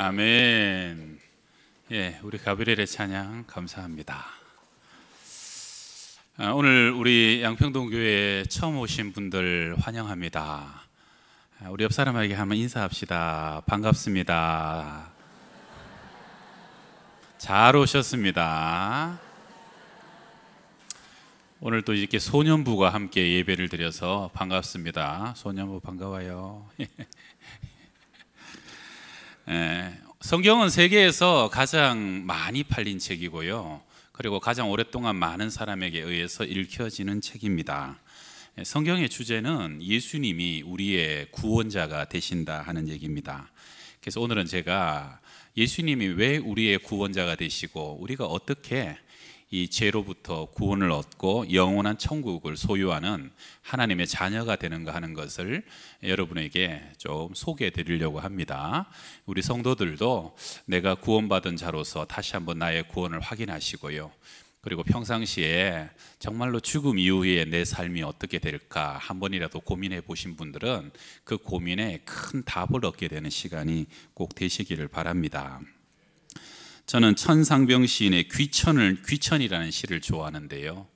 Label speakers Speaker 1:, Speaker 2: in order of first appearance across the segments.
Speaker 1: 아멘. 예, 우리 가브리엘의 찬양 감사합니다. 오늘 우리 양평동 교회에 처음 오신 분들 환영합니다. 우리 옆 사람에게 한번 인사합시다. 반갑습니다. 잘 오셨습니다. 오늘 또 이렇게 소년부가 함께 예배를 드려서 반갑습니다. 소년부 반가워요. 성경은 세계에서 가장 많이 팔린 책이고요. 그리고 가장 오랫동안 많은 사람에게 의해서 읽혀지는 책입니다. 성경의 주제는 예수님이 우리의 구원자가 되신다 하는 얘기입니다. 그래서 오늘은 제가 예수님이 왜 우리의 구원자가 되시고 우리가 어떻게 이 죄로부터 구원을 얻고 영원한 천국을 소유하는 하나님의 자녀가 되는가 하는 것을 여러분에게 좀 소개해 드리려고 합니다. 우리 성도들도 내가 구원받은 자로서 다시 한번 나의 구원을 확인하시고요. 그리고 평상시에 정말로 죽음 이후에 내 삶이 어떻게 될까 한 번이라도 고민해 보신 분들은 그 고민에 큰 답을 얻게 되는 시간이 꼭 되시기를 바랍니다. 저는 천상병 시인의 귀천이라는 시를 좋아하는데요.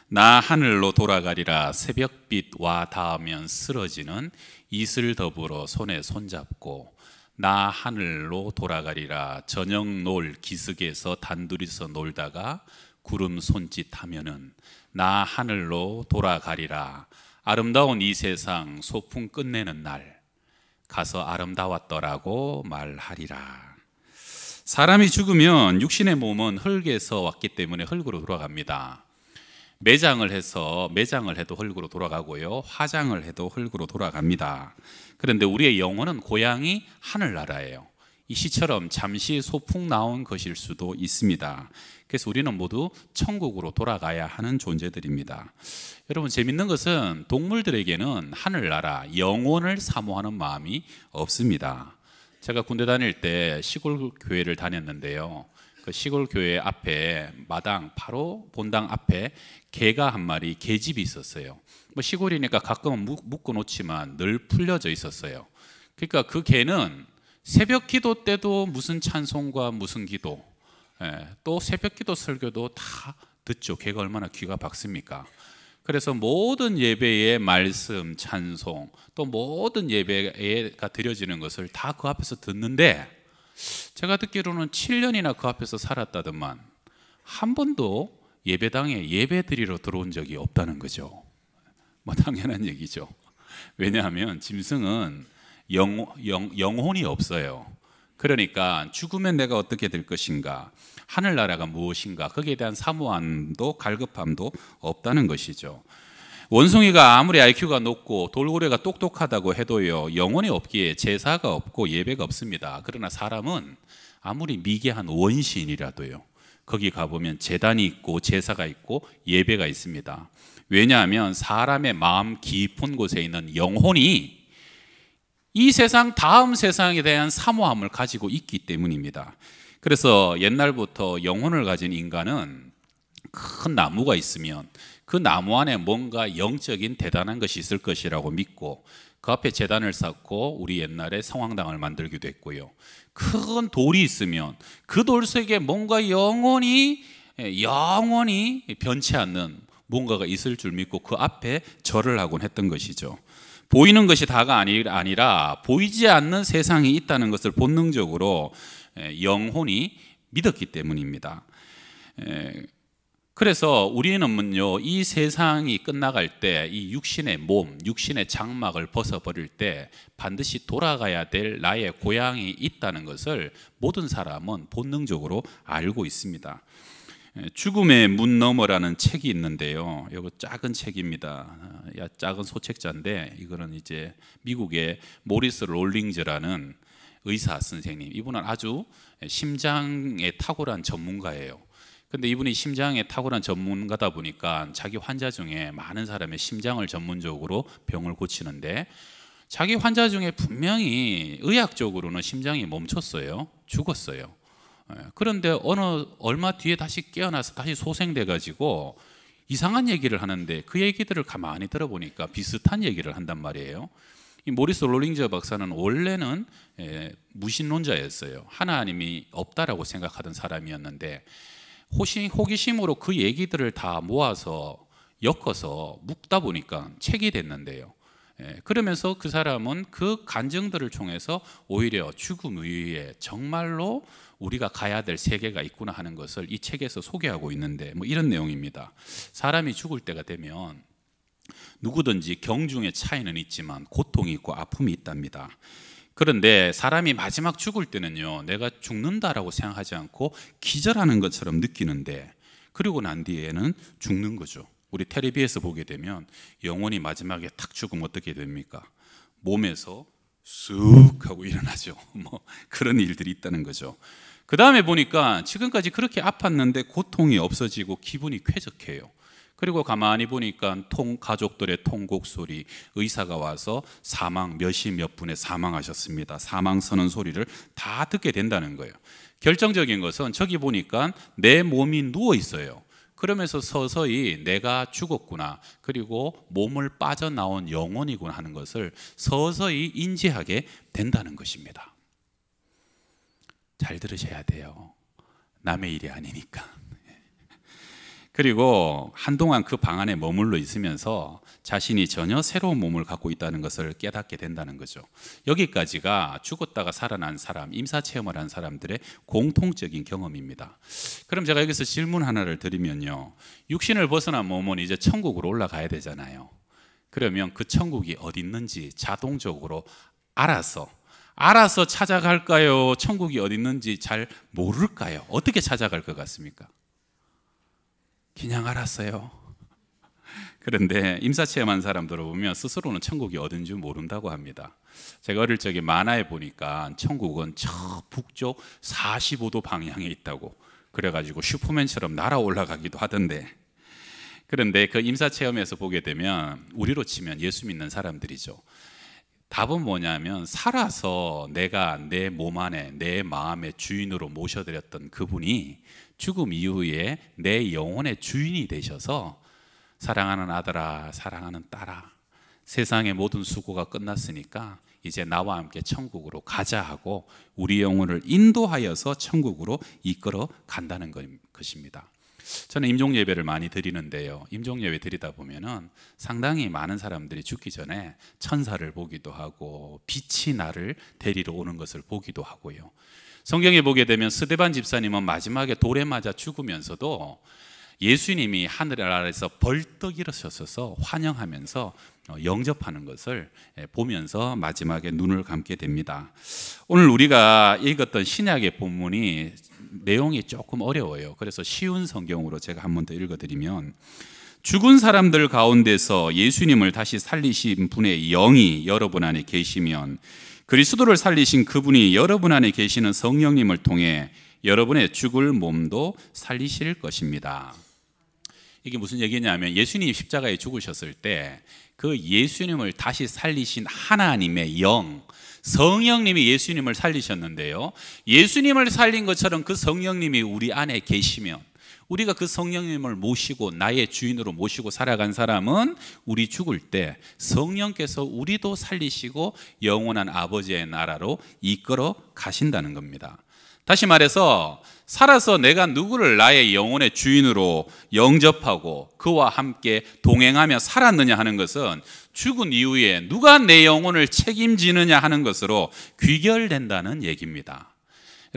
Speaker 1: 나 하늘로 돌아가리라 새벽빛 와 닿으면 쓰러지는 이슬 더불어 손에 손잡고 나 하늘로 돌아가리라 저녁 놀 기슭에서 단둘이서 놀다가 구름 손짓하면은 나 하늘로 돌아가리라 아름다운 이 세상 소풍 끝내는 날 가서 아름다웠더라고 말하리라. 사람이 죽으면 육신의 몸은 흙에서 왔기 때문에 흙으로 돌아갑니다. 매장을 해도 흙으로 돌아가고요. 화장을 해도 흙으로 돌아갑니다. 그런데 우리의 영혼은 고향이 하늘나라예요. 이 시처럼 잠시 소풍 나온 것일 수도 있습니다. 그래서 우리는 모두 천국으로 돌아가야 하는 존재들입니다. 여러분, 재밌는 것은 동물들에게는 하늘나라, 영혼을 사모하는 마음이 없습니다. 제가 군대 다닐 때 시골 교회를 다녔는데요. 그 시골 교회 앞에 마당, 바로 본당 앞에 개가 한 마리, 개집이 있었어요. 뭐 시골이니까 가끔은 묶어 놓지만 늘 풀려져 있었어요. 그러니까 그 개는 새벽 기도 때도 무슨 찬송과 무슨 기도, 또 새벽 기도 설교도 다 듣죠. 개가 얼마나 귀가 박습니까? 그래서 모든 예배의 말씀, 찬송, 또 모든 예배가 드려지는 것을 다 그 앞에서 듣는데 제가 듣기로는 7년이나 그 앞에서 살았다더만 한 번도 예배당에 예배 드리러 들어온 적이 없다는 거죠. 뭐 당연한 얘기죠. 왜냐하면 짐승은 영혼이 없어요. 그러니까 죽으면 내가 어떻게 될 것인가, 하늘나라가 무엇인가, 거기에 대한 사모함도 갈급함도 없다는 것이죠. 원숭이가 아무리 IQ가 높고 돌고래가 똑똑하다고 해도요, 영혼이 없기에 제사가 없고 예배가 없습니다. 그러나 사람은 아무리 미개한 원시인이라도요, 거기 가보면 제단이 있고 제사가 있고 예배가 있습니다. 왜냐하면 사람의 마음 깊은 곳에 있는 영혼이 이 세상 다음 세상에 대한 사모함을 가지고 있기 때문입니다. 그래서 옛날부터 영혼을 가진 인간은 큰 나무가 있으면 그 나무 안에 뭔가 영적인 대단한 것이 있을 것이라고 믿고 그 앞에 제단을 쌓고 우리 옛날에 성황당을 만들기도 했고요. 큰 돌이 있으면 그 돌 속에 뭔가 영원히 변치 않는 뭔가가 있을 줄 믿고 그 앞에 절을 하곤 했던 것이죠. 보이는 것이 다가 아니라 보이지 않는 세상이 있다는 것을 본능적으로 영혼이 믿었기 때문입니다. 그래서 우리는요, 이 세상이 끝나갈 때 이 육신의 몸, 육신의 장막을 벗어버릴 때 반드시 돌아가야 될 나의 고향이 있다는 것을 모든 사람은 본능적으로 알고 있습니다. 죽음의 문 너머라는 책이 있는데요. 이거 작은 책입니다. 작은 소책자인데 이거는 이제 미국의 모리스 롤링즈라는 의사 선생님, 이분은 아주 심장에 탁월한 전문가예요. 근데 이분이 심장에 탁월한 전문가다 보니까 자기 환자 중에 많은 사람의 심장을 전문적으로 병을 고치는데 자기 환자 중에 분명히 의학적으로는 심장이 멈췄어요. 죽었어요. 그런데 얼마 뒤에 다시 깨어나서 다시 소생돼 가지고 이상한 얘기를 하는데 그 얘기들을 가만히 들어보니까 비슷한 얘기를 한단 말이에요. 이 모리스 롤링저 박사는 원래는 무신론자였어요. 하나님이 없다라고 생각하던 사람이었는데 호기심으로 그 얘기들을 다 모아서 엮어서 묶다 보니까 책이 됐는데요. 그러면서 그 사람은 그 간증들을 통해서 오히려 죽음 이후에 정말로 우리가 가야 될 세계가 있구나 하는 것을 이 책에서 소개하고 있는데 뭐 이런 내용입니다. 사람이 죽을 때가 되면 누구든지 경중의 차이는 있지만 고통이 있고 아픔이 있답니다. 그런데 사람이 마지막 죽을 때는요, 내가 죽는다라고 생각하지 않고 기절하는 것처럼 느끼는데, 그리고 난 뒤에는 죽는 거죠. 우리 텔레비에서 보게 되면 영혼이 마지막에 탁 죽으면 어떻게 됩니까? 몸에서 쑥 하고 일어나죠. 뭐 그런 일들이 있다는 거죠. 그 다음에 보니까 지금까지 그렇게 아팠는데 고통이 없어지고 기분이 쾌적해요. 그리고 가만히 보니까 가족들의 통곡 소리, 의사가 와서 사망 몇시 몇 분에 사망하셨습니다, 사망 선언 소리를 다 듣게 된다는 거예요. 결정적인 것은 저기 보니까 내 몸이 누워 있어요. 그러면서 서서히 내가 죽었구나, 그리고 몸을 빠져나온 영혼이구나 하는 것을 서서히 인지하게 된다는 것입니다. 잘 들으셔야 돼요. 남의 일이 아니니까. 그리고 한동안 그 방 안에 머물러 있으면서 자신이 전혀 새로운 몸을 갖고 있다는 것을 깨닫게 된다는 거죠. 여기까지가 죽었다가 살아난 사람, 임사체험을 한 사람들의 공통적인 경험입니다. 그럼 제가 여기서 질문 하나를 드리면요, 육신을 벗어난 몸은 이제 천국으로 올라가야 되잖아요. 그러면 그 천국이 어디 있는지 자동적으로 알아서 찾아갈까요? 천국이 어디 있는지 잘 모를까요? 어떻게 찾아갈 것 같습니까? 그냥 알았어요. 그런데 임사체험한 사람들을 보면 스스로는 천국이 어딘지 모른다고 합니다. 제가 어릴 적에 만화에 보니까 천국은 저 북쪽 45도 방향에 있다고, 그래가지고 슈퍼맨처럼 날아 올라가기도 하던데, 그런데 그 임사체험에서 보게 되면 우리로 치면 예수 믿는 사람들이죠. 답은 뭐냐면, 살아서 내가 내 몸 안에 내 마음의 주인으로 모셔드렸던 그분이 죽음 이후에 내 영혼의 주인이 되셔서, 사랑하는 아들아, 사랑하는 딸아, 세상의 모든 수고가 끝났으니까 이제 나와 함께 천국으로 가자 하고 우리 영혼을 인도하여서 천국으로 이끌어 간다는 것입니다. 저는 임종예배를 많이 드리는데요, 임종예배 드리다 보면은 상당히 많은 사람들이 죽기 전에 천사를 보기도 하고 빛이 나를 데리러 오는 것을 보기도 하고요. 성경에 보게 되면 스데반 집사님은 마지막에 돌에 맞아 죽으면서도 예수님이 하늘 아래에서 벌떡 일어서셔서 환영하면서 영접하는 것을 보면서 마지막에 눈을 감게 됩니다. 오늘 우리가 읽었던 신약의 본문이 내용이 조금 어려워요. 그래서 쉬운 성경으로 제가 한 번 더 읽어드리면, 죽은 사람들 가운데서 예수님을 다시 살리신 분의 영이 여러분 안에 계시면 그리스도를 살리신 그분이 여러분 안에 계시는 성령님을 통해 여러분의 죽을 몸도 살리실 것입니다. 이게 무슨 얘기냐면, 예수님이 십자가에 죽으셨을 때 그 예수님을 다시 살리신 하나님의 영, 성령님이 예수님을 살리셨는데요, 예수님을 살린 것처럼 그 성령님이 우리 안에 계시면, 우리가 그 성령님을 모시고 나의 주인으로 모시고 살아간 사람은 우리 죽을 때 성령께서 우리도 살리시고 영원한 아버지의 나라로 이끌어 가신다는 겁니다. 다시 말해서 살아서 내가 누구를 나의 영혼의 주인으로 영접하고 그와 함께 동행하며 살았느냐 하는 것은 죽은 이후에 누가 내 영혼을 책임지느냐 하는 것으로 귀결된다는 얘기입니다.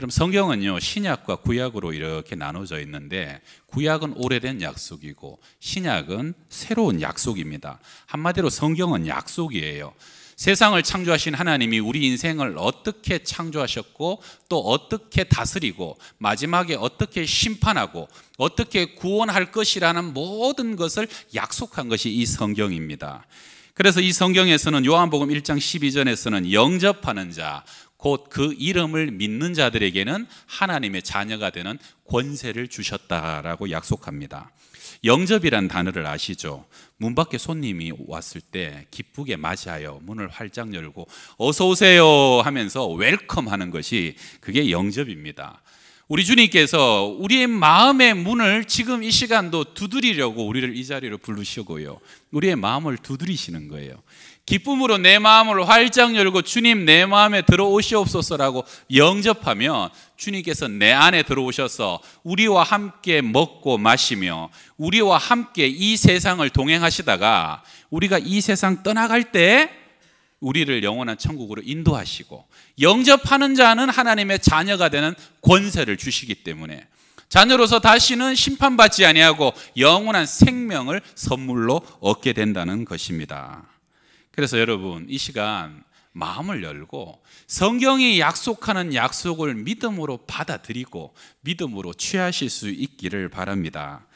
Speaker 1: 여러분, 성경은요 신약과 구약으로 이렇게 나눠져 있는데, 구약은 오래된 약속이고 신약은 새로운 약속입니다. 한마디로 성경은 약속이에요. 세상을 창조하신 하나님이 우리 인생을 어떻게 창조하셨고 또 어떻게 다스리고 마지막에 어떻게 심판하고 어떻게 구원할 것이라는 모든 것을 약속한 것이 이 성경입니다. 그래서 이 성경에서는 요한복음 1장 12절에서는 영접하는 자, 곧 그 이름을 믿는 자들에게는 하나님의 자녀가 되는 권세를 주셨다라고 약속합니다. 영접이란 단어를 아시죠? 문 밖에 손님이 왔을 때 기쁘게 맞이하여 문을 활짝 열고 어서 오세요 하면서 웰컴하는 것이 그게 영접입니다. 우리 주님께서 우리의 마음의 문을 지금 이 시간도 두드리려고 우리를 이 자리로 부르시고요, 우리의 마음을 두드리시는 거예요. 기쁨으로 내 마음을 활짝 열고 주님 내 마음에 들어오시옵소서라고 영접하면 주님께서 내 안에 들어오셔서 우리와 함께 먹고 마시며 우리와 함께 이 세상을 동행하시다가 우리가 이 세상 떠나갈 때 우리를 영원한 천국으로 인도하시고, 영접하는 자는 하나님의 자녀가 되는 권세를 주시기 때문에 자녀로서 다시는 심판받지 아니하고 영원한 생명을 선물로 얻게 된다는 것입니다. 그래서 여러분, 이 시간 마음을 열고 성경이 약속하는 약속을 믿음으로 받아들이고 믿음으로 취하실 수 있기를 바랍니다.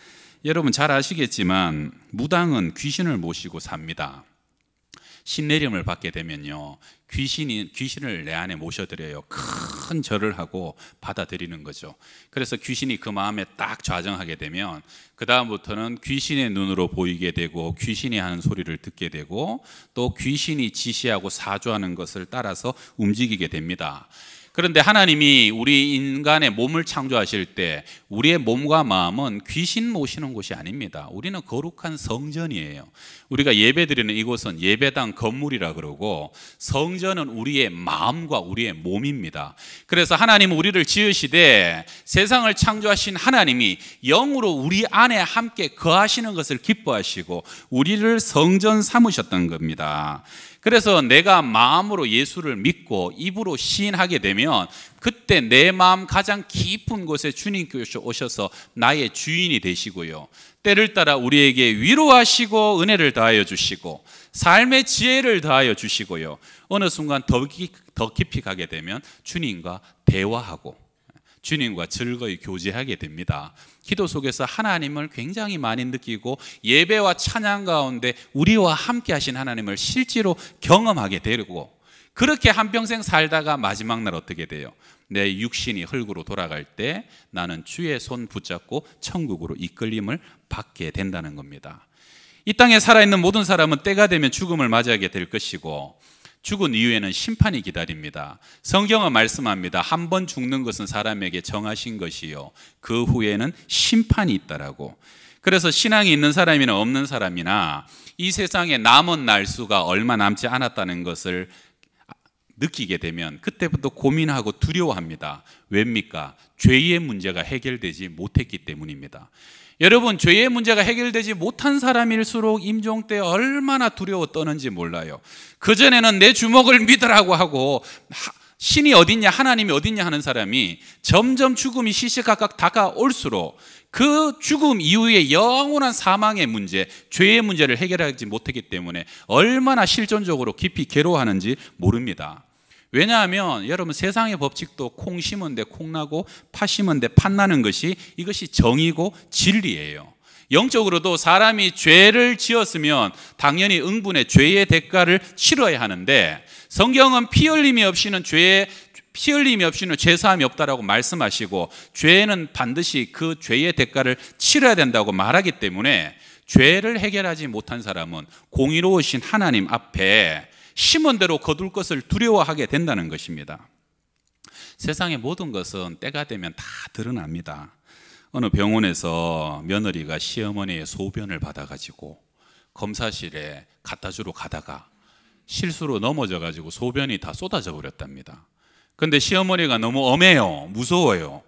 Speaker 1: 여러분 잘 아시겠지만 무당은 귀신을 모시고 삽니다. 신내림을 받게 되면요, 귀신을 내 안에 모셔드려요. 큰 절을 하고 받아들이는 거죠. 그래서 귀신이 그 마음에 딱 좌정하게 되면 그 다음부터는 귀신의 눈으로 보이게 되고 귀신이 하는 소리를 듣게 되고 또 귀신이 지시하고 사주하는 것을 따라서 움직이게 됩니다. 그런데 하나님이 우리 인간의 몸을 창조하실 때 우리의 몸과 마음은 귀신 모시는 곳이 아닙니다. 우리는 거룩한 성전이에요. 우리가 예배드리는 이곳은 예배당 건물이라 그러고 성전은 우리의 마음과 우리의 몸입니다. 그래서 하나님은 우리를 지으시되 세상을 창조하신 하나님이 영으로 우리 안에 함께 거하시는 것을 기뻐하시고 우리를 성전 삼으셨던 겁니다. 그래서 내가 마음으로 예수를 믿고 입으로 시인하게 되면 그때 내 마음 가장 깊은 곳에 주님께서 오셔서 나의 주인이 되시고요, 때를 따라 우리에게 위로하시고 은혜를 더하여 주시고 삶의 지혜를 더하여 주시고요, 어느 순간 더 깊이 가게 되면 주님과 대화하고 주님과 즐거이 교제하게 됩니다. 기도 속에서 하나님을 굉장히 많이 느끼고 예배와 찬양 가운데 우리와 함께 하신 하나님을 실제로 경험하게 되고, 그렇게 한평생 살다가 마지막 날 어떻게 돼요? 내 육신이 흙으로 돌아갈 때 나는 주의 손 붙잡고 천국으로 이끌림을 받게 된다는 겁니다. 이 땅에 살아있는 모든 사람은 때가 되면 죽음을 맞이하게 될 것이고 죽은 이후에는 심판이 기다립니다. 성경은 말씀합니다. 한 번 죽는 것은 사람에게 정하신 것이요 그 후에는 심판이 있다라고. 그래서 신앙이 있는 사람이나 없는 사람이나 이 세상에 남은 날수가 얼마 남지 않았다는 것을 느끼게 되면 그때부터 고민하고 두려워합니다. 왜입니까? 죄의 문제가 해결되지 못했기 때문입니다. 여러분, 죄의 문제가 해결되지 못한 사람일수록 임종 때 얼마나 두려워 떠는지 몰라요. 그전에는 내 주먹을 믿으라고 하고 신이 어딨냐 하나님이 어딨냐 하는 사람이 점점 죽음이 시시각각 다가올수록 그 죽음 이후에 영원한 사망의 문제, 죄의 문제를 해결하지 못했기 때문에 얼마나 실존적으로 깊이 괴로워하는지 모릅니다. 왜냐하면 여러분, 세상의 법칙도 콩 심은 데 콩 나고 팥 심은 데 팥 나는 것이 이것이 정의고 진리예요. 영적으로도 사람이 죄를 지었으면 당연히 응분의 죄의 대가를 치러야 하는데 성경은 피 흘림이 없이는 죄사함이 없다라고 말씀하시고 죄는 반드시 그 죄의 대가를 치러야 된다고 말하기 때문에 죄를 해결하지 못한 사람은 공의로우신 하나님 앞에 심은 대로 거둘 것을 두려워하게 된다는 것입니다. 세상의 모든 것은 때가 되면 다 드러납니다. 어느 병원에서 며느리가 시어머니의 소변을 받아가지고 검사실에 갖다 주러 가다가 실수로 넘어져가지고 소변이 다 쏟아져 버렸답니다. 근데 시어머니가 너무 엄해요. 무서워요.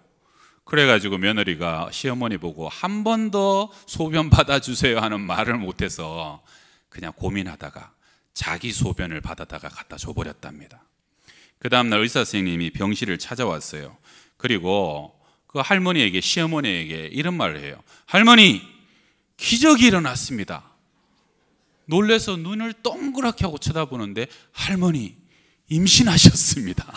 Speaker 1: 그래가지고 며느리가 시어머니 보고 한 번 더 소변 받아주세요 하는 말을 못해서 그냥 고민하다가 자기 소변을 받아다가 갖다 줘버렸답니다. 그 다음날 의사 선생님이 병실을 찾아왔어요. 그리고 그 할머니에게, 시어머니에게 이런 말을 해요. 할머니, 기적이 일어났습니다. 놀라서 눈을 동그랗게 하고 쳐다보는데 할머니, 임신하셨습니다.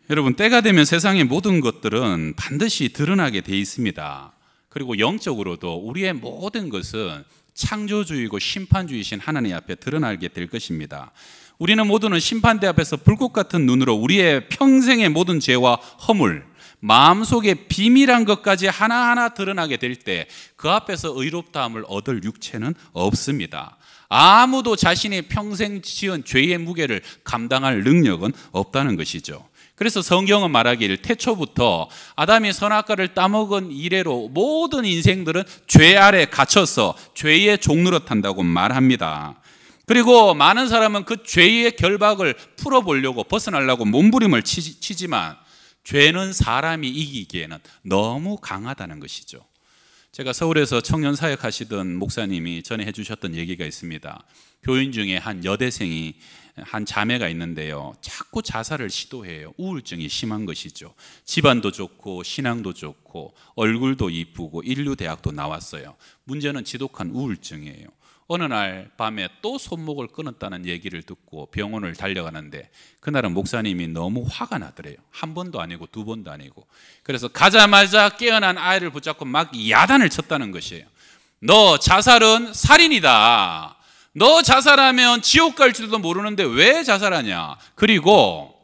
Speaker 1: 여러분, 때가 되면 세상의 모든 것들은 반드시 드러나게 돼 있습니다. 그리고 영적으로도 우리의 모든 것은 창조주의고 심판주의신 하나님 앞에 드러나게 될 것입니다. 우리는 모두는 심판대 앞에서 불꽃 같은 눈으로 우리의 평생의 모든 죄와 허물, 마음속에 비밀한 것까지 하나하나 드러나게 될 때 그 앞에서 의롭다함을 얻을 육체는 없습니다. 아무도 자신이 평생 지은 죄의 무게를 감당할 능력은 없다는 것이죠. 그래서 성경은 말하기를 태초부터 아담이 선악과를 따먹은 이래로 모든 인생들은 죄 아래 갇혀서 죄의 종노릇한다고 말합니다. 그리고 많은 사람은 그 죄의 결박을 풀어보려고 벗어나려고 몸부림을 치지만 죄는 사람이 이기기에는 너무 강하다는 것이죠. 제가 서울에서 청년 사역하시던 목사님이 전에 해주셨던 얘기가 있습니다. 교인 중에 한 여대생이 한 자매가 있는데요, 자꾸 자살을 시도해요. 우울증이 심한 것이죠. 집안도 좋고 신앙도 좋고 얼굴도 이쁘고 인류대학도 나왔어요. 문제는 지독한 우울증이에요. 어느 날 밤에 또 손목을 끊었다는 얘기를 듣고 병원을 달려가는데 그날은 목사님이 너무 화가 나더래요. 한 번도 아니고 두 번도 아니고. 그래서 가자마자 깨어난 아이를 붙잡고 막 야단을 쳤다는 것이에요. 너 자살은 살인이다. 너 자살하면 지옥 갈지도 모르는데 왜 자살하냐. 그리고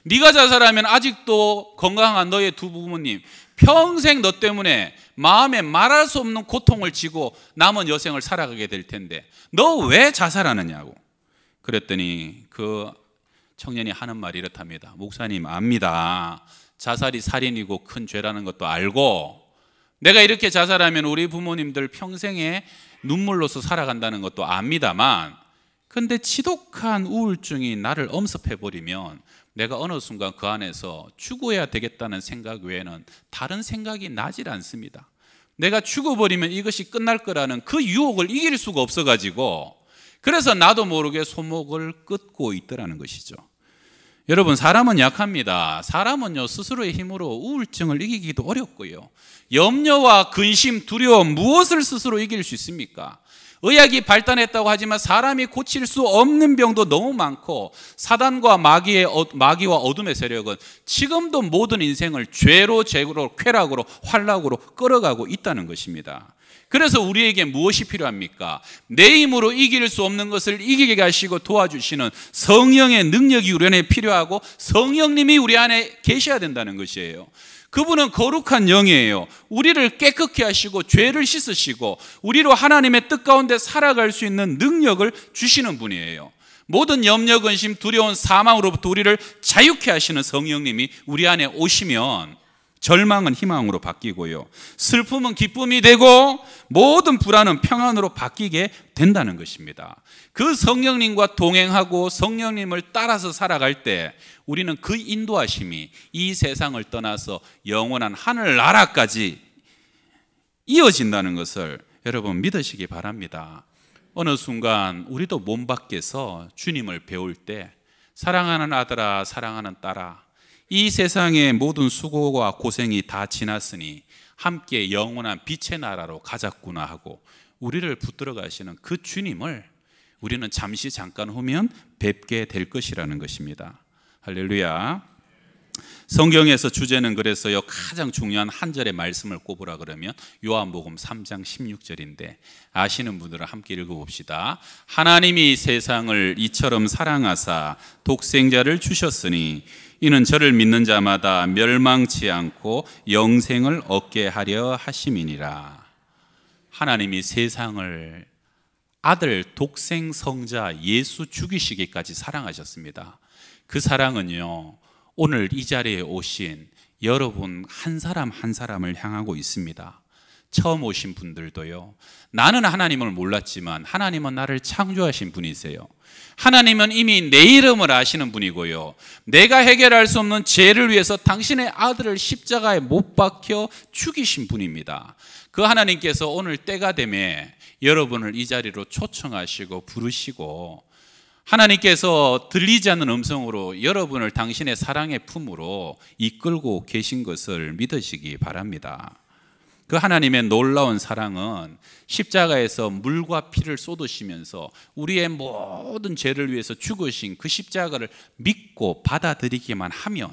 Speaker 1: 네가 자살하면 아직도 건강한 너의 두 부모님 평생 너 때문에 마음에 말할 수 없는 고통을 지고 남은 여생을 살아가게 될 텐데 너 왜 자살하느냐고. 그랬더니 그 청년이 하는 말이 이렇답니다. 목사님, 압니다. 자살이 살인이고 큰 죄라는 것도 알고 내가 이렇게 자살하면 우리 부모님들 평생에 눈물로서 살아간다는 것도 압니다만, 근데 지독한 우울증이 나를 엄습해버리면 내가 어느 순간 그 안에서 죽어야 되겠다는 생각 외에는 다른 생각이 나질 않습니다. 내가 죽어버리면 이것이 끝날 거라는 그 유혹을 이길 수가 없어가지고 그래서 나도 모르게 손목을 끊고 있더라는 것이죠. 여러분, 사람은 약합니다. 사람은요, 스스로의 힘으로 우울증을 이기기도 어렵고요, 염려와 근심, 두려움, 무엇을 스스로 이길 수 있습니까? 의학이 발달했다고 하지만 사람이 고칠 수 없는 병도 너무 많고 사단과 마귀와 어둠의 세력은 지금도 모든 인생을 죄로 쾌락으로 환락으로 끌어가고 있다는 것입니다. 그래서 우리에게 무엇이 필요합니까? 내 힘으로 이길 수 없는 것을 이기게 하시고 도와주시는 성령의 능력이 우리 안에 필요하고 성령님이 우리 안에 계셔야 된다는 것이에요. 그분은 거룩한 영이에요. 우리를 깨끗게 하시고 죄를 씻으시고 우리로 하나님의 뜻 가운데 살아갈 수 있는 능력을 주시는 분이에요. 모든 염려, 근심, 두려운 사망으로부터 우리를 자유케 하시는 성령님이 우리 안에 오시면 절망은 희망으로 바뀌고요, 슬픔은 기쁨이 되고 모든 불안은 평안으로 바뀌게 된다는 것입니다. 그 성령님과 동행하고 성령님을 따라서 살아갈 때 우리는 그 인도하심이 이 세상을 떠나서 영원한 하늘나라까지 이어진다는 것을 여러분 믿으시기 바랍니다. 어느 순간 우리도 몸 밖에서 주님을 배울 때 사랑하는 아들아, 사랑하는 딸아, 이 세상의 모든 수고와 고생이 다 지났으니 함께 영원한 빛의 나라로 가자꾸나 하고 우리를 붙들어 가시는 그 주님을 우리는 잠깐 후면 뵙게 될 것이라는 것입니다. 할렐루야. 성경에서 주제는 그래서요, 가장 중요한 한 절의 말씀을 꼽으라 그러면 요한복음 3장 16절인데 아시는 분들은 함께 읽어봅시다. 하나님이 세상을 이처럼 사랑하사 독생자를 주셨으니 이는 저를 믿는 자마다 멸망치 않고 영생을 얻게 하려 하심이니라. 하나님이 세상을 아들 독생 성자 예수 죽이시기까지 사랑하셨습니다. 그 사랑은요, 오늘 이 자리에 오신 여러분 한 사람 한 사람을 향하고 있습니다. 처음 오신 분들도요, 나는 하나님을 몰랐지만 하나님은 나를 창조하신 분이세요. 하나님은 이미 내 이름을 아시는 분이고요, 내가 해결할 수 없는 죄를 위해서 당신의 아들을 십자가에 못 박혀 죽이신 분입니다. 그 하나님께서 오늘 때가 되매 여러분을 이 자리로 초청하시고 부르시고 하나님께서 들리지 않는 음성으로 여러분을 당신의 사랑의 품으로 이끌고 계신 것을 믿으시기 바랍니다. 그 하나님의 놀라운 사랑은 십자가에서 물과 피를 쏟으시면서 우리의 모든 죄를 위해서 죽으신 그 십자가를 믿고 받아들이기만 하면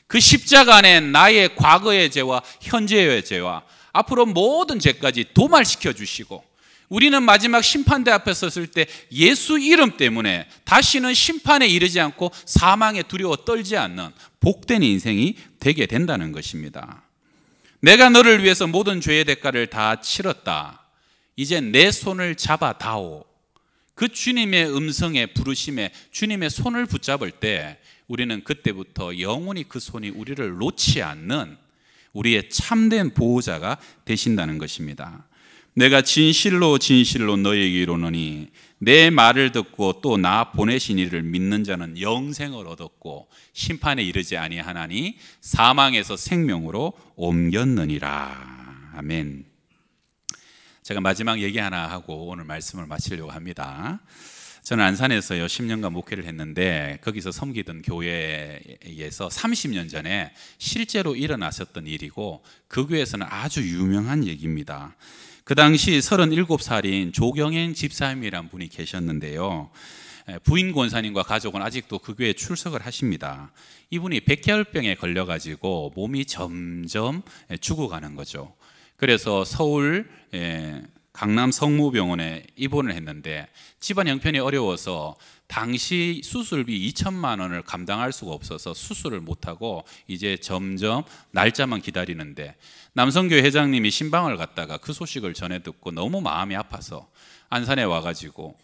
Speaker 1: 그 십자가 안에 나의 과거의 죄와 현재의 죄와 앞으로 모든 죄까지 도말시켜 주시고 우리는 마지막 심판대 앞에 섰을 때 예수 이름 때문에 다시는 심판에 이르지 않고 사망에 두려워 떨지 않는 복된 인생이 되게 된다는 것입니다. 내가 너를 위해서 모든 죄의 대가를 다 치렀다. 이제 내 손을 잡아 다오. 그 주님의 음성에 부르심에 주님의 손을 붙잡을 때 우리는 그때부터 영원히 그 손이 우리를 놓지 않는 우리의 참된 보호자가 되신다는 것입니다. 내가 진실로 진실로 너희에게 이르노니 내 말을 듣고 또 나 보내신 이를 믿는 자는 영생을 얻었고 심판에 이르지 아니하나니 사망에서 생명으로 옮겼느니라. 아멘. 제가 마지막 얘기 하나 하고 오늘 말씀을 마치려고 합니다. 저는 안산에서요 10년간 목회를 했는데 거기서 섬기던 교회에서 30년 전에 실제로 일어났었던 일이고 그 교회에서는 아주 유명한 얘기입니다. 그 당시 37살인 조경행 집사님이란 분이 계셨는데요, 부인 권사님과 가족은 아직도 그 교회에 출석을 하십니다. 이분이 백혈병에 걸려가지고 몸이 점점 죽어가는 거죠. 그래서 서울 강남 성모병원에 입원을 했는데 집안 형편이 어려워서 당시 수술비 2천만 원을 감당할 수가 없어서 수술을 못하고 이제 점점 날짜만 기다리는데 남성교회 회장님이 신방을 갔다가 그 소식을 전해 듣고 너무 마음이 아파서 안산에 와가지고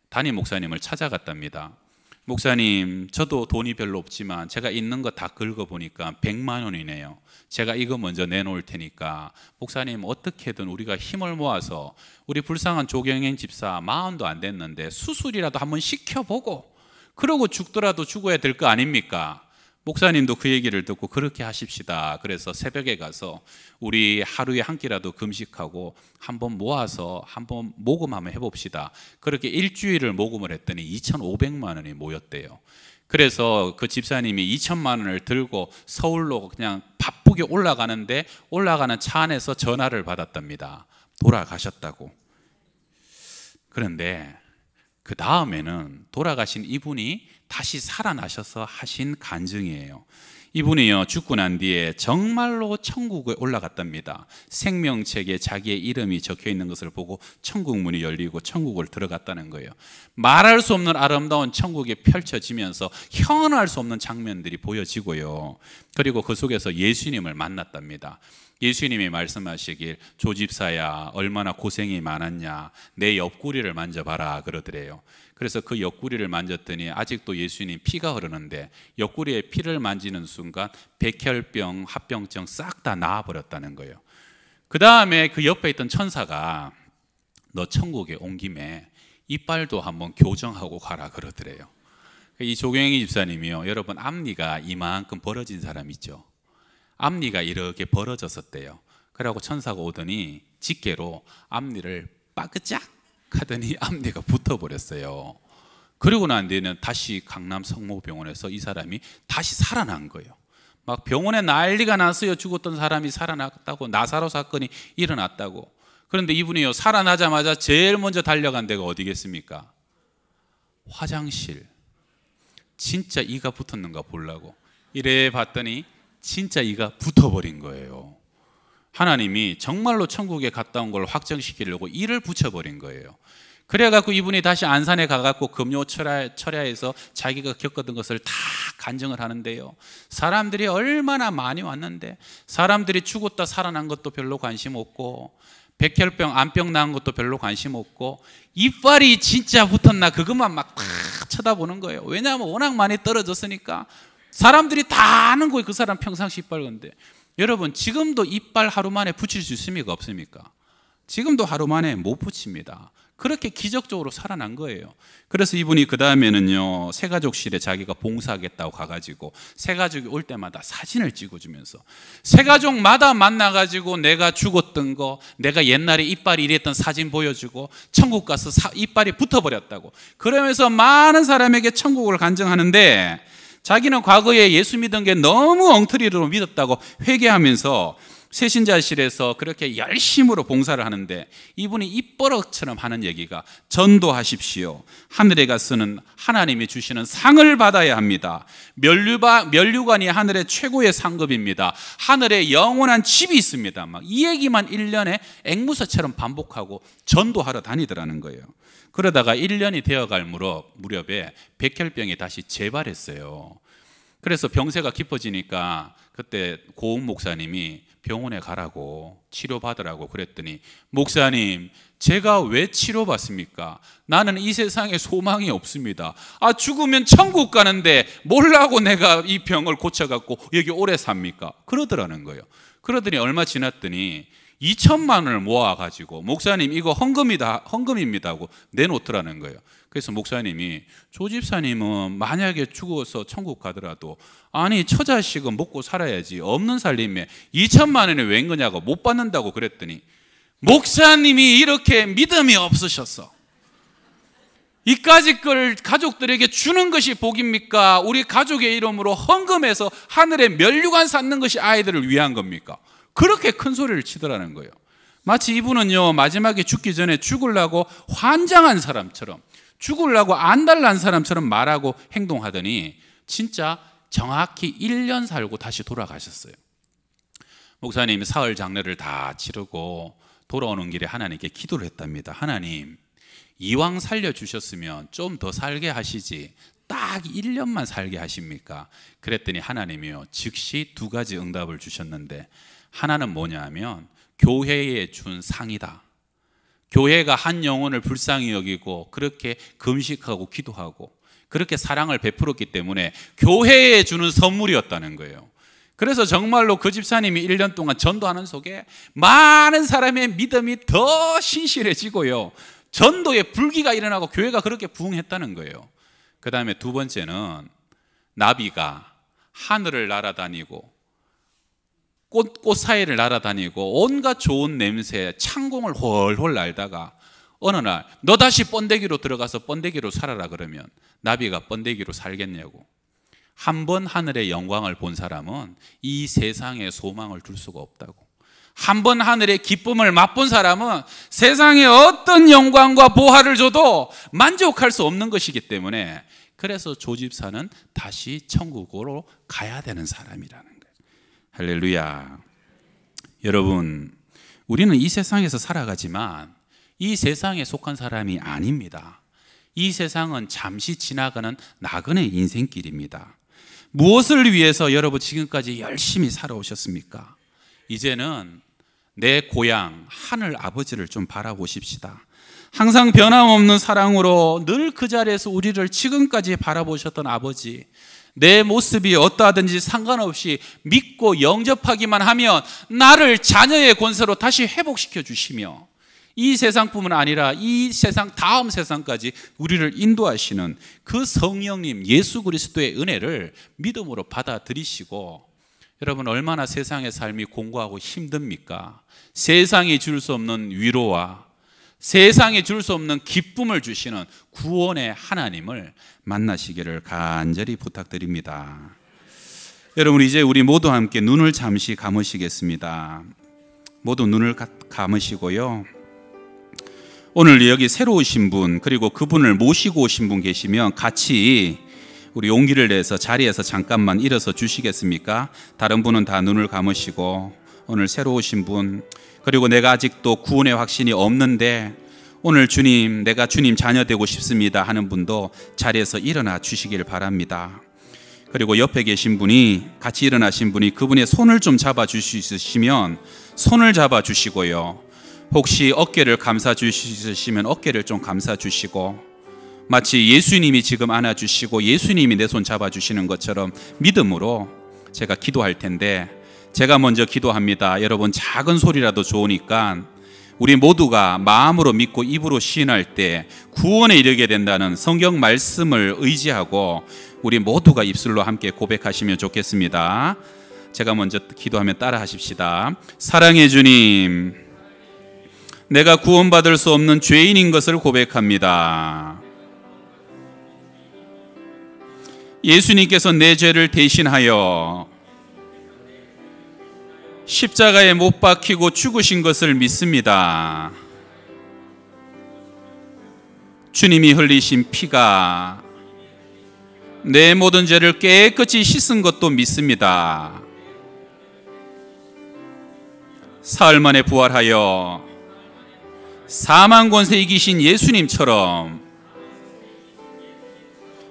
Speaker 1: 담임 목사님을 찾아갔답니다. 목사님, 저도 돈이 별로 없지만 제가 있는 거 다 긁어보니까 100만 원이네요. 제가 이거 먼저 내놓을 테니까 목사님 어떻게든 우리가 힘을 모아서 우리 불쌍한 조경행 집사 40도 안 됐는데 수술이라도 한번 시켜보고 그러고 죽더라도 죽어야 될 거 아닙니까? 목사님도 그 얘기를 듣고 그렇게 하십시다. 그래서 새벽에 가서 우리 하루에 한 끼라도 금식하고 한번 모아서 한번 모금 한번 해봅시다. 그렇게 일주일을 모금을 했더니 2,500만 원이 모였대요. 그래서 그 집사님이 2천만 원을 들고 서울로 그냥 바쁘게 올라가는데 올라가는 차 안에서 전화를 받았답니다. 돌아가셨다고. 그런데 그 다음에는 돌아가신 이분이 다시 살아나셔서 하신 간증이에요. 이분이요 죽고 난 뒤에 정말로 천국에 올라갔답니다. 생명책에 자기의 이름이 적혀 있는 것을 보고 천국 문이 열리고 천국을 들어갔다는 거예요. 말할 수 없는 아름다운 천국이 펼쳐지면서 형언할 수 없는 장면들이 보여지고요. 그리고 그 속에서 예수님을 만났답니다. 예수님이 말씀하시길 조집사야 얼마나 고생이 많았냐, 내 옆구리를 만져봐라 그러더래요. 그래서 그 옆구리를 만졌더니 아직도 예수님 피가 흐르는데 옆구리에 피를 만지는 순간 백혈병, 합병증 싹 다 나아버렸다는 거예요. 그 다음에 그 옆에 있던 천사가 너 천국에 온 김에 이빨도 한번 교정하고 가라 그러더래요. 이 조경희 집사님이요, 여러분 앞니가 이만큼 벌어진 사람 있죠. 앞니가 이렇게 벌어졌었대요. 그러고 천사가 오더니 집게로 앞니를 빠끄짝 하더니 앞니가 붙어버렸어요. 그리고 난 뒤에는 다시 강남 성모병원에서 이 사람이 다시 살아난 거예요. 막 병원에 난리가 났어요. 죽었던 사람이 살아났다고, 나사로 사건이 일어났다고. 그런데 이분이요 살아나자마자 제일 먼저 달려간 데가 어디겠습니까? 화장실. 진짜 이가 붙었는가 보려고 이래 봤더니 진짜 이가 붙어버린 거예요. 하나님이 정말로 천국에 갔다 온 걸 확정시키려고 이를 붙여버린 거예요. 그래갖고 이분이 다시 안산에 가갖고 금요 철야에서 자기가 겪었던 것을 다 간증을 하는데요, 사람들이 얼마나 많이 왔는데 사람들이 죽었다 살아난 것도 별로 관심 없고 백혈병, 암병 나은 것도 별로 관심 없고 이빨이 진짜 붙었나 그것만 막 다 쳐다보는 거예요. 왜냐하면 워낙 많이 떨어졌으니까 사람들이 다 아는 거예요. 그 사람 평상시 이빨. 건데 여러분 지금도 이빨 하루 만에 붙일 수 있습니까? 없습니까? 지금도 하루 만에 못 붙입니다. 그렇게 기적적으로 살아난 거예요. 그래서 이분이 그 다음에는요 새가족실에 자기가 봉사하겠다고 가가지고 새가족이 올 때마다 사진을 찍어주면서 새가족마다 만나가지고 내가 죽었던 거, 내가 옛날에 이빨이 이랬던 사진 보여주고 천국 가서 이빨이 붙어버렸다고 그러면서 많은 사람에게 천국을 간증하는데, 자기는 과거에 예수 믿은 게 너무 엉터리로 믿었다고 회개하면서 세신자실에서 그렇게 열심으로 봉사를 하는데 이분이 입버럭처럼 하는 얘기가 전도하십시오. 하늘에 가서는 하나님이 주시는 상을 받아야 합니다. 면류관이 하늘의 최고의 상급입니다. 하늘에 영원한 집이 있습니다. 막 이 얘기만 1년에 앵무새처럼 반복하고 전도하러 다니더라는 거예요. 그러다가 1년이 되어갈 무렵에 백혈병이 다시 재발했어요. 그래서 병세가 깊어지니까 그때 고은 목사님이 병원에 가라고 치료받으라고 그랬더니 목사님, 제가 왜 치료받습니까? 나는 이 세상에 소망이 없습니다. 죽으면 천국 가는데 뭘라고 내가 이 병을 고쳐갖고 여기 오래 삽니까? 그러더라는 거예요. 그러더니 얼마 지났더니 2천만 원을 모아가지고 목사님 이거 헌금입니다 하고 내놓더라는 거예요. 그래서 목사님이 조 집사님은 만약에 죽어서 천국 가더라도 아니 처자식은 먹고 살아야지 없는 살림에 2천만 원이 웬 거냐고 못 받는다고 그랬더니 목사님이 이렇게 믿음이 없으셨어. 이까짓 걸 가족들에게 주는 것이 복입니까? 우리 가족의 이름으로 헌금해서 하늘에 면류관 쌓는 것이 아이들을 위한 겁니까? 그렇게 큰 소리를 치더라는 거예요. 마치 이분은요 마지막에 죽기 전에 죽으려고 환장한 사람처럼, 죽으려고 안달난 사람처럼 말하고 행동하더니 진짜 정확히 1년 살고 다시 돌아가셨어요. 목사님이 사흘 장례를 다 치르고 돌아오는 길에 하나님께 기도를 했답니다. 하나님, 이왕 살려주셨으면 좀 더 살게 하시지 딱 1년만 살게 하십니까? 그랬더니 하나님이요 즉시 2가지 응답을 주셨는데, 하나는 뭐냐면 교회에 준 상이다. 교회가 한 영혼을 불쌍히 여기고 그렇게 금식하고 기도하고 그렇게 사랑을 베풀었기 때문에 교회에 주는 선물이었다는 거예요. 그래서 정말로 그 집사님이 1년 동안 전도하는 속에 많은 사람의 믿음이 더 신실해지고요, 전도의 불기가 일어나고 교회가 그렇게 부흥했다는 거예요. 그 다음에 2번째는 나비가 하늘을 날아다니고 꽃 사이를 날아다니고 온갖 좋은 냄새, 창공을 훨훨 날다가 어느 날 너 다시 번데기로 들어가서 번데기로 살아라 그러면 나비가 번데기로 살겠냐고. 한 번 하늘의 영광을 본 사람은 이 세상에 소망을 둘 수가 없다고. 한 번 하늘의 기쁨을 맛본 사람은 세상에 어떤 영광과 보화를 줘도 만족할 수 없는 것이기 때문에, 그래서 조 집사는 다시 천국으로 가야 되는 사람이라는 거예요. 할렐루야. 여러분, 우리는 이 세상에서 살아가지만 이 세상에 속한 사람이 아닙니다. 이 세상은 잠시 지나가는 나그네 인생길입니다. 무엇을 위해서 여러분 지금까지 열심히 살아오셨습니까? 이제는 내 고향 하늘 아버지를 좀 바라보십시다. 항상 변함없는 사랑으로 늘 그 자리에서 우리를 지금까지 바라보셨던 아버지, 내 모습이 어떠하든지 상관없이 믿고 영접하기만 하면 나를 자녀의 권세로 다시 회복시켜 주시며, 이 세상뿐만 아니라 이 세상 다음 세상까지 우리를 인도하시는 그 성령님 예수 그리스도의 은혜를 믿음으로 받아들이시고, 여러분 얼마나 세상의 삶이 공고하고 힘듭니까? 세상이 줄 수 없는 위로와 세상에 줄 수 없는 기쁨을 주시는 구원의 하나님을 만나시기를 간절히 부탁드립니다. 여러분, 이제 우리 모두 함께 눈을 잠시 감으시겠습니다. 모두 눈을 감으시고요, 오늘 여기 새로 오신 분, 그리고 그분을 모시고 오신 분 계시면 같이 우리 용기를 내서 자리에서 잠깐만 일어서 주시겠습니까? 다른 분은 다 눈을 감으시고, 오늘 새로 오신 분, 그리고 내가 아직도 구원의 확신이 없는데 오늘 주님, 내가 주님 자녀 되고 싶습니다 하는 분도 자리에서 일어나 주시길 바랍니다. 그리고 옆에 계신 분이, 같이 일어나신 분이 그분의 손을 좀 잡아 주실 수 있으면 손을 잡아 주시고요, 혹시 어깨를 감싸 주실 수 있으시면 어깨를 좀 감싸 주시고, 마치 예수님이 지금 안아주시고 예수님이 내 손 잡아주시는 것처럼 믿음으로 제가 기도할 텐데, 제가 먼저 기도합니다. 여러분 작은 소리라도 좋으니까 우리 모두가 마음으로 믿고 입으로 시인할 때 구원에 이르게 된다는 성경 말씀을 의지하고 우리 모두가 입술로 함께 고백하시면 좋겠습니다. 제가 먼저 기도하면 따라 하십시다. 사랑의 주님, 내가 구원받을 수 없는 죄인인 것을 고백합니다. 예수님께서 내 죄를 대신하여 십자가에 못 박히고 죽으신 것을 믿습니다. 주님이 흘리신 피가 내 모든 죄를 깨끗이 씻은 것도 믿습니다. 사흘 만에 부활하여 사망 권세 이기신 예수님처럼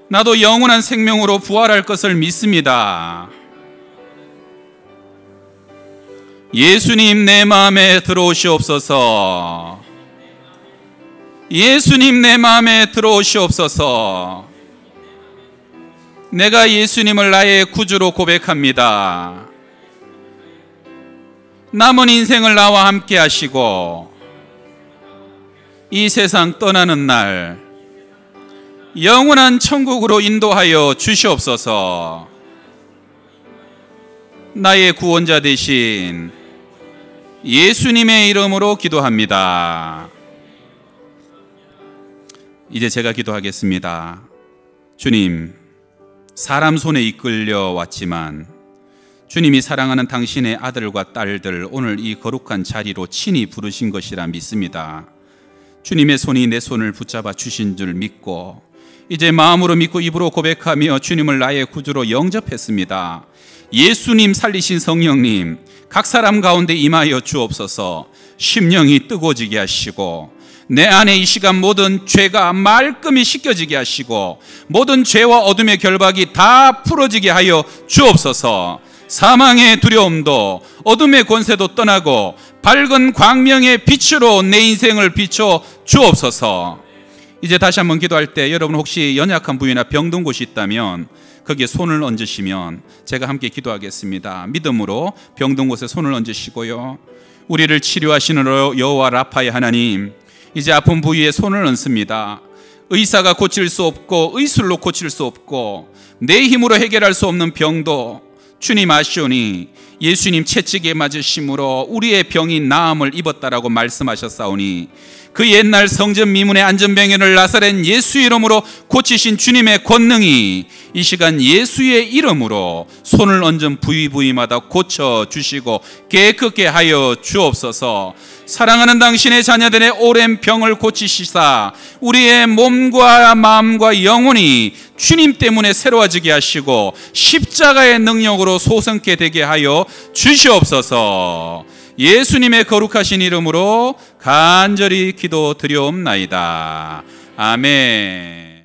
Speaker 1: 나도 영원한 생명으로 부활할 것을 믿습니다. 예수님 내 마음에 들어오시옵소서. 예수님 내 마음에 들어오시옵소서. 내가 예수님을 나의 구주로 고백합니다. 남은 인생을 나와 함께 하시고 이 세상 떠나는 날 영원한 천국으로 인도하여 주시옵소서. 나의 구원자 되신 예수님의 이름으로 기도합니다. 이제 제가 기도하겠습니다. 주님, 사람 손에 이끌려 왔지만 주님이 사랑하는 당신의 아들과 딸들 오늘 이 거룩한 자리로 친히 부르신 것이라 믿습니다. 주님의 손이 내 손을 붙잡아 주신 줄 믿고 이제 마음으로 믿고 입으로 고백하며 주님을 나의 구주로 영접했습니다. 예수님 살리신 성령님 각 사람 가운데 임하여 주옵소서. 심령이 뜨거워지게 하시고 내 안에 이 시간 모든 죄가 말끔히 씻겨지게 하시고 모든 죄와 어둠의 결박이 다 풀어지게 하여 주옵소서. 사망의 두려움도 어둠의 권세도 떠나고 밝은 광명의 빛으로 내 인생을 비춰 주옵소서. 이제 다시 한번 기도할 때 여러분 혹시 연약한 부위나 병든 곳이 있다면 거기에 손을 얹으시면 제가 함께 기도하겠습니다. 믿음으로 병든 곳에 손을 얹으시고요. 우리를 치료하시는 여호와 라파의 하나님, 이제 아픈 부위에 손을 얹습니다. 의사가 고칠 수 없고 의술로 고칠 수 없고 내 힘으로 해결할 수 없는 병도 주님 아시오니 예수님 채찍에 맞으심으로 우리의 병이 나음을 입었다라고 말씀하셨사오니 그 옛날 성전 미문의 안전병연을 나사렛 예수 이름으로 고치신 주님의 권능이 이 시간 예수의 이름으로 손을 얹은 부위마다 고쳐주시고 깨끗게 하여 주옵소서. 사랑하는 당신의 자녀들의 오랜 병을 고치시사 우리의 몸과 마음과 영혼이 주님 때문에 새로워지게 하시고 십자가의 능력으로 소성케 되게 하여 주시옵소서. 예수님의 거룩하신 이름으로 간절히 기도드리옵나이다. 아멘.